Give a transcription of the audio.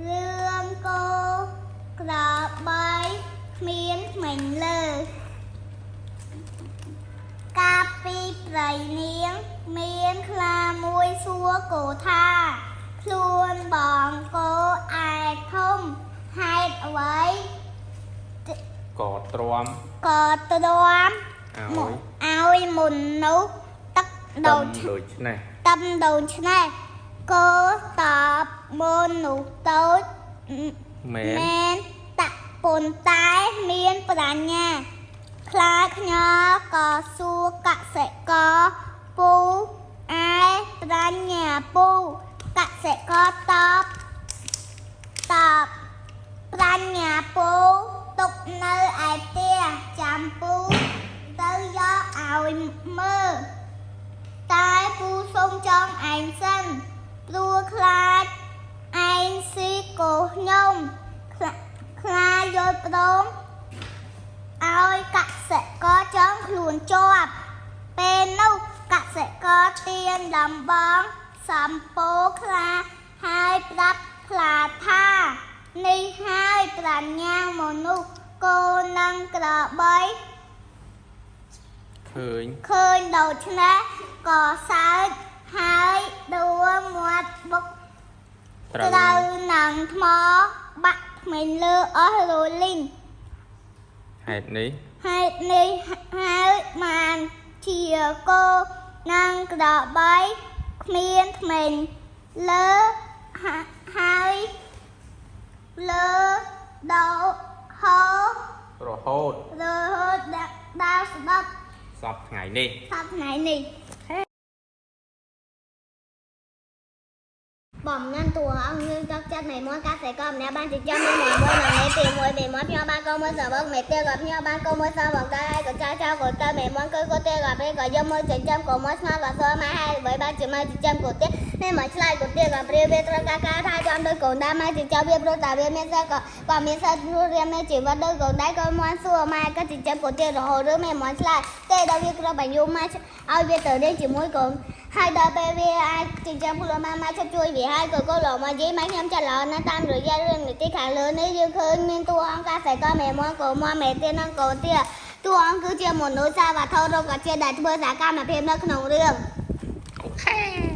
lương cô cờ bay miến mình lơ cà pi bầy niếng miến khla môi xua cổ tha luôn bọn cô ai không hay với កទ្រាំ có tóm ឲ្យ ao mùn nấu tắc តំ đầu ដូចនេះ tâm đầu này cô tập môn nụ tối មែន men tạ bồn tái miên bà nhà khai nhớ có su cạ sẽ có pu ai bà nhà pu cạ sẽ có tập tập bà nhà pu tục nơi ai tia chạm pu tới gió ảo mơ tai pu sông trong ánh xanh đua khai anh si cổ nhông khai vô đống ôi cạ sẽ có trống luồn cho bên nâu cạ sẽ có tiền đầm bóng sầm phố khai hai đắp là tha ni hai bàn nhang một nụ cô nâng cờ bấy ឃើញ khơi đầu chân có sai hai đua một bốc ត្រូវ ត្រូវនឹងថ្មបាក់មិនលើអស់រលីង ហេតុនេះ ហើយនេះហើយបានជាគោនឹងក្របីគ្មានថ្មិញលើហើយលើដោហោ រហូត លើដាវស្ដាប់ សពថ្ងៃនេះ សប្ថ្ងៃនេះបំងាន់តួអង្គយើងចកចិត្តនៃមួយកាសេក៏ម្នាក់បានចិញ្ចឹមមួយនៅនៃទីមួយមេមកខ្ញុំបានកូនមួយសបើមេទៀតក៏ខ្ញុំបានកូនមួយសបើកាយក៏ចាចៅក៏ទៅមេមកគឺក៏ទៀតក៏ពេលក៏យកមកចិញ្ចឹមក៏មកស្ងល់ក៏សមកហើយបើបានជាមកចិញ្ចឹមក៏ទៀតនេះមកឆ្លៃក៏ទៀតក៏ព្រាវវាត្រូវការការថែទាំដោយកូនដែរមកចិញ្ចឹមវាព្រោះតែវាមានសិស្សក៏មានសិស្សរៀនមានជីវិតដោយកូនដែរក៏មកសួរម៉ែក៏ចិញ្ចឹមក៏ទៀតរហូតឬមេមកឆ្លៃទេដល់វាក្របាយយំមកឲ្យវាទៅរៀនជាមួយកូនហើយដល់ពេលវាអាចចិញ្ចឹមខ្លួនមកជួយវាហើយក៏លោកមកនិយាយមកខ្ញុំចាឡោណាតាមរយៈរឿងនីតិខាងលើនេះយើងឃើញមានតួអង្គការសៃក៏មេមកក៏មកមេទៀតនឹងក៏ទៀតតួអង្គគឺជាមនុស្សសាវត្ថុរកជាដែលធ្វើសកម្មភាពនៅក្នុងរឿងអូខេ